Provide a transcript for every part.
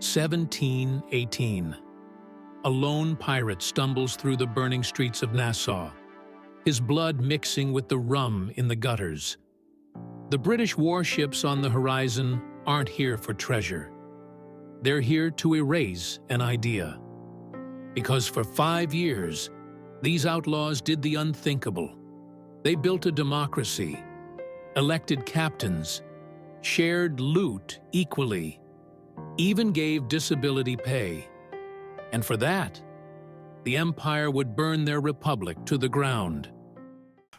1718. A lone pirate stumbles through the burning streets of Nassau, his blood mixing with the rum in the gutters. The British warships on the horizon aren't here for treasure. They're here to erase an idea. Because for 5 years, these outlaws did the unthinkable. They built a democracy, elected captains, shared loot equally, even gave disability pay. And for that, the empire would burn their republic to the ground.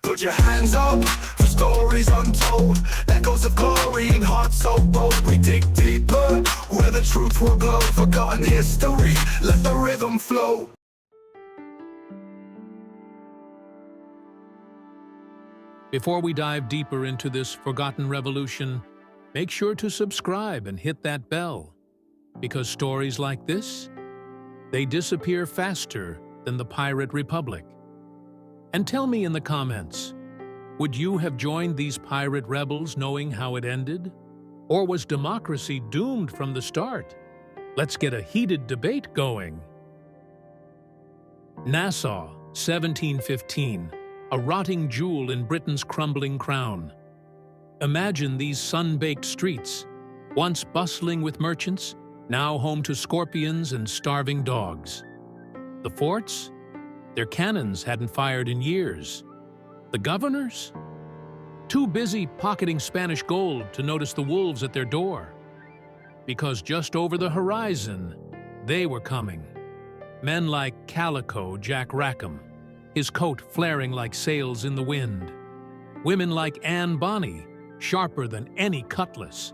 Put your hands up for stories untold, echoes of glory and hearts so bold. We dig deeper where the truth will glow, forgotten history, let the rhythm flow. Before we dive deeper into this forgotten revolution, make sure to subscribe and hit that bell, because stories like this, they disappear faster than the pirate republic. And tell me in the comments, would you have joined these pirate rebels knowing how it ended? Or was democracy doomed from the start? Let's get a heated debate going. Nassau, 1715, a rotting jewel in Britain's crumbling crown. Imagine these sun-baked streets, once bustling with merchants, now home to scorpions and starving dogs. The forts? Their cannons hadn't fired in years. The governors? Too busy pocketing Spanish gold to notice the wolves at their door. Because just over the horizon, they were coming. Men like Calico Jack Rackham, his coat flaring like sails in the wind. Women like Anne Bonny, sharper than any cutlass.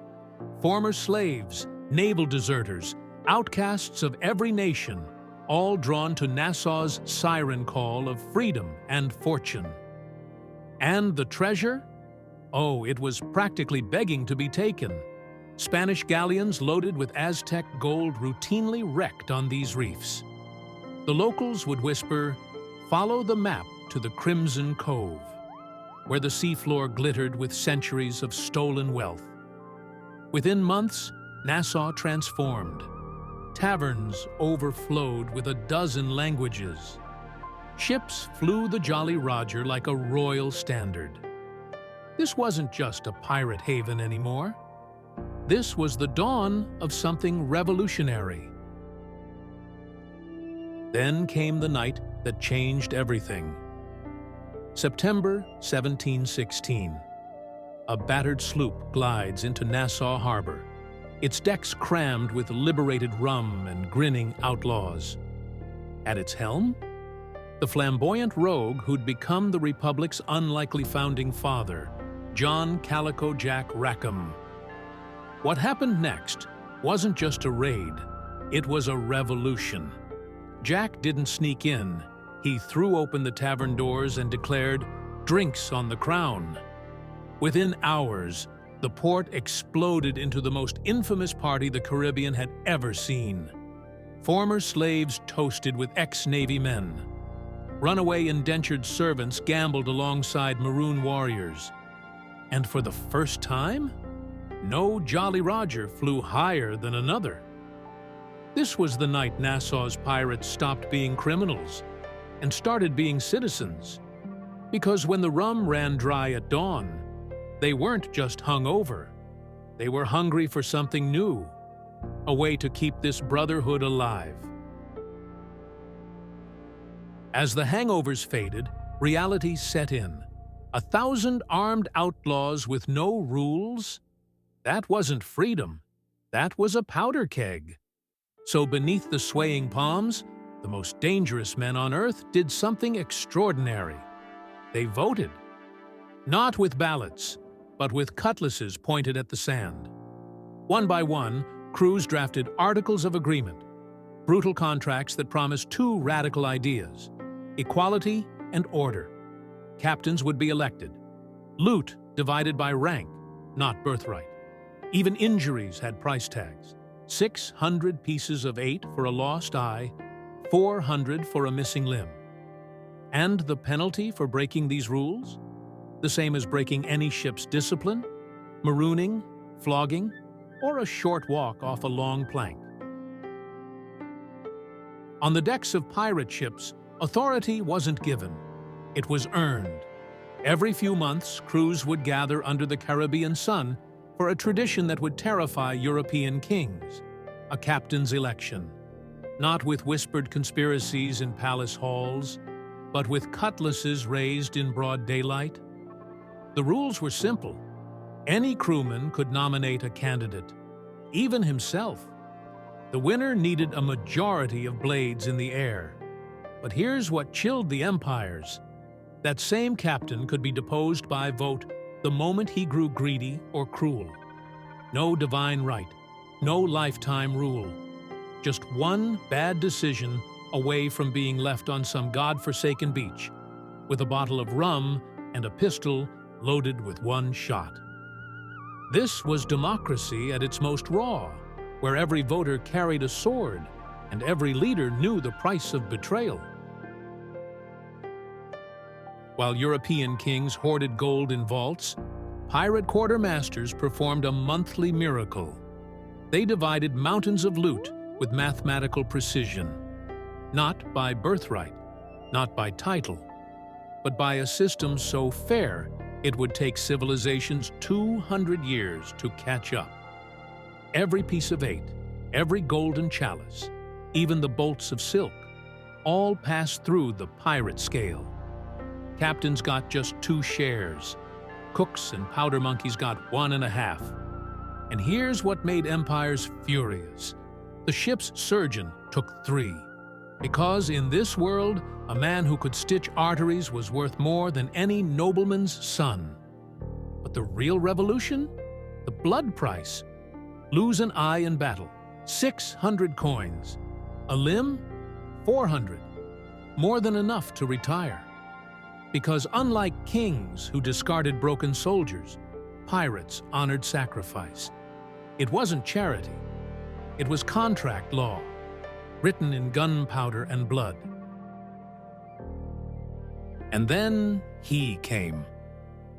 Former slaves, naval deserters, outcasts of every nation, all drawn to Nassau's siren call of freedom and fortune. And the treasure? Oh, it was practically begging to be taken. Spanish galleons loaded with Aztec gold routinely wrecked on these reefs. The locals would whisper, "Follow the map to the Crimson Cove," where the seafloor glittered with centuries of stolen wealth. Within months, Nassau transformed. Taverns overflowed with a dozen languages. Ships flew the Jolly Roger like a royal standard. This wasn't just a pirate haven anymore. This was the dawn of something revolutionary. Then came the night that changed everything. September 1716. A battered sloop glides into Nassau Harbor, its decks crammed with liberated rum and grinning outlaws. At its helm, the flamboyant rogue who'd become the Republic's unlikely founding father, John Calico Jack Rackham. What happened next wasn't just a raid, it was a revolution. Jack didn't sneak in. He threw open the tavern doors and declared, "Drinks on the crown." Within hours, the port exploded into the most infamous party the Caribbean had ever seen. Former slaves toasted with ex-Navy men. Runaway indentured servants gambled alongside maroon warriors. And for the first time, no Jolly Roger flew higher than another. This was the night Nassau's pirates stopped being criminals and started being citizens. Because when the rum ran dry at dawn, they weren't just hungover. They were hungry for something new, a way to keep this brotherhood alive. As the hangovers faded, reality set in. 1,000 armed outlaws with no rules? That wasn't freedom. That was a powder keg. So beneath the swaying palms, the most dangerous men on earth did something extraordinary. They voted. Not with ballots, but with cutlasses pointed at the sand. One by one, crews drafted articles of agreement, brutal contracts that promised two radical ideas: equality and order. Captains would be elected. Loot divided by rank, not birthright. Even injuries had price tags. 600 pieces of 8 for a lost eye, 400 for a missing limb. And the penalty for breaking these rules? The same as breaking any ship's discipline, marooning, flogging, or a short walk off a long plank. On the decks of pirate ships, authority wasn't given. It was earned. Every few months, crews would gather under the Caribbean sun for a tradition that would terrify European kings, a captain's election. Not with whispered conspiracies in palace halls, but with cutlasses raised in broad daylight. The rules were simple. Any crewman could nominate a candidate, even himself. The winner needed a majority of blades in the air. But here's what chilled the empires. That same captain could be deposed by vote the moment he grew greedy or cruel. No divine right, no lifetime rule. Just one bad decision away from being left on some god-forsaken beach, with a bottle of rum and a pistol loaded with one shot. This was democracy at its most raw, where every voter carried a sword and every leader knew the price of betrayal. While European kings hoarded gold in vaults, pirate quartermasters performed a monthly miracle. They divided mountains of loot with mathematical precision, not by birthright, not by title, but by a system so fair it would take civilizations 200 years to catch up. Every piece of eight, every golden chalice, even the bolts of silk, all passed through the pirate scale. Captains got just 2 shares. Cooks and powder monkeys got 1.5. And here's what made empires furious. The ship's surgeon took 3. Because in this world, a man who could stitch arteries was worth more than any nobleman's son. But the real revolution? The blood price. Lose an eye in battle, 600 coins. A limb, 400. More than enough to retire. Because unlike kings who discarded broken soldiers, pirates honored sacrifice. It wasn't charity. It was contract law, written in gunpowder and blood. And then he came,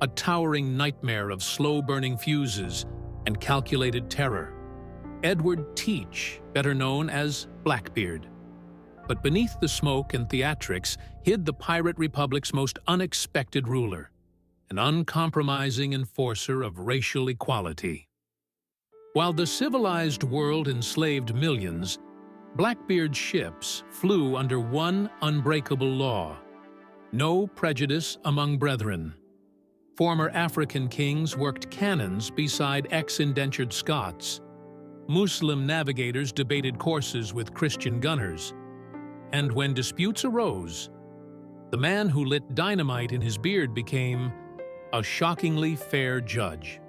a towering nightmare of slow-burning fuses and calculated terror. Edward Teach, better known as Blackbeard. But beneath the smoke and theatrics hid the pirate republic's most unexpected ruler, an uncompromising enforcer of racial equality. While the civilized world enslaved millions, Blackbeard's ships flew under one unbreakable law: no prejudice among brethren. Former African kings worked cannons beside ex-indentured Scots. Muslim navigators debated courses with Christian gunners. And when disputes arose, the man who lit dynamite in his beard became a shockingly fair judge.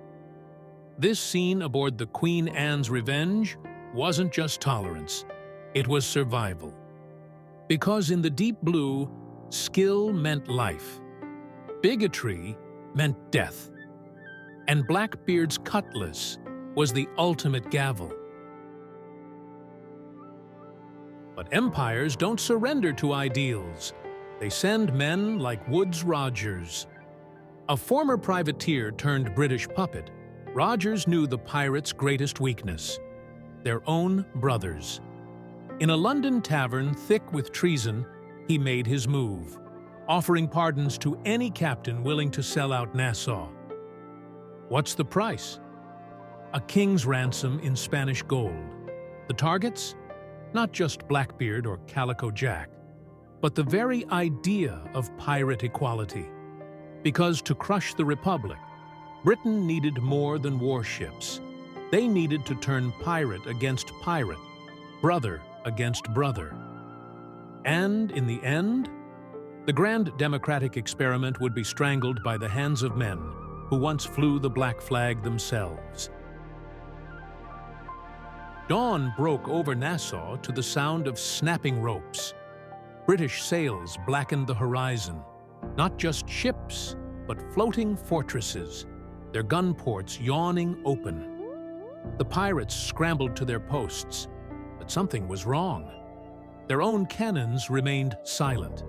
This scene aboard the Queen Anne's Revenge wasn't just tolerance, it was survival. Because in the deep blue, skill meant life. Bigotry meant death. And Blackbeard's cutlass was the ultimate gavel. But empires don't surrender to ideals. They send men like Woods Rogers. A former privateer turned British puppet, Rogers knew the pirates' greatest weakness: their own brothers. In a London tavern thick with treason, he made his move, offering pardons to any captain willing to sell out Nassau. What's the price? A king's ransom in Spanish gold. The targets? Not just Blackbeard or Calico Jack, but the very idea of pirate equality. Because to crush the Republic, Britain needed more than warships. They needed to turn pirate against pirate, brother against brother. And in the end, the grand democratic experiment would be strangled by the hands of men who once flew the black flag themselves. Dawn broke over Nassau to the sound of snapping ropes. British sails blackened the horizon. Not just ships, but floating fortresses, their gun ports yawning open. The pirates scrambled to their posts, but something was wrong. Their own cannons remained silent.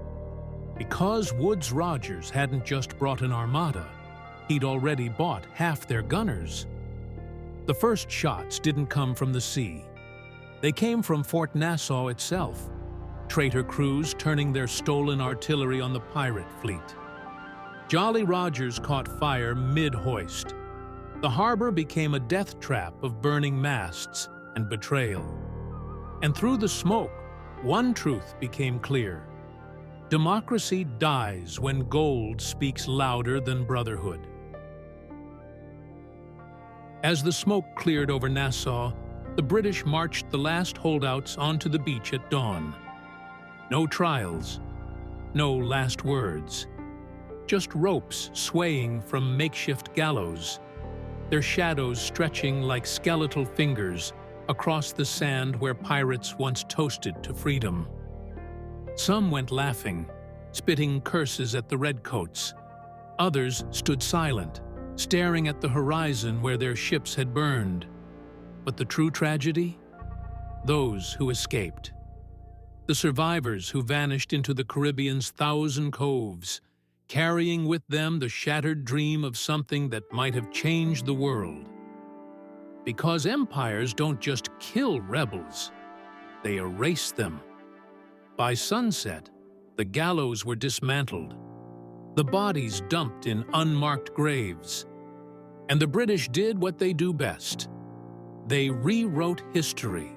Because Woods Rogers hadn't just brought an armada, he'd already bought half their gunners. The first shots didn't come from the sea. They came from Fort Nassau itself, traitor crews turning their stolen artillery on the pirate fleet. Jolly Rogers caught fire mid-hoist. The harbor became a death trap of burning masts and betrayal. And through the smoke, one truth became clear. Democracy dies when gold speaks louder than brotherhood. As the smoke cleared over Nassau, the British marched the last holdouts onto the beach at dawn. No trials, no last words. Just ropes swaying from makeshift gallows, their shadows stretching like skeletal fingers across the sand where pirates once toasted to freedom. Some went laughing, spitting curses at the redcoats. Others stood silent, staring at the horizon where their ships had burned. But the true tragedy? Those who escaped. The survivors who vanished into the Caribbean's thousand coves, carrying with them the shattered dream of something that might have changed the world. Because empires don't just kill rebels, they erase them. By sunset, the gallows were dismantled, the bodies dumped in unmarked graves. And the British did what they do best. They rewrote history.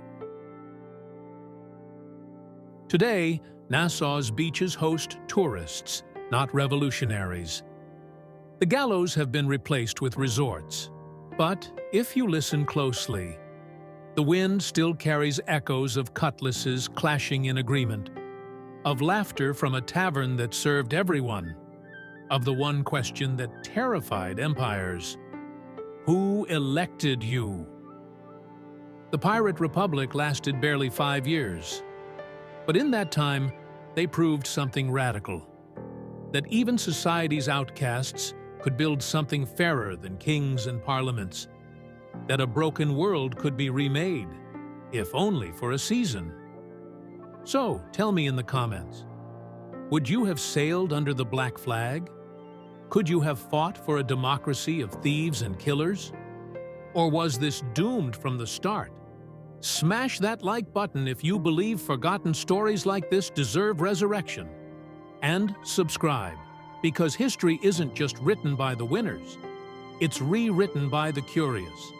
Today, Nassau's beaches host tourists, not revolutionaries. The gallows have been replaced with resorts. But if you listen closely, the wind still carries echoes of cutlasses clashing in agreement, of laughter from a tavern that served everyone, of the one question that terrified empires: who elected you? The Pirate Republic lasted barely 5 years. But in that time, they proved something radical. That even society's outcasts could build something fairer than kings and parliaments. That a broken world could be remade, if only for a season. So, tell me in the comments, would you have sailed under the black flag? Could you have fought for a democracy of thieves and killers? Or was this doomed from the start? Smash that like button if you believe forgotten stories like this deserve resurrection. And subscribe, because history isn't just written by the winners, it's rewritten by the curious.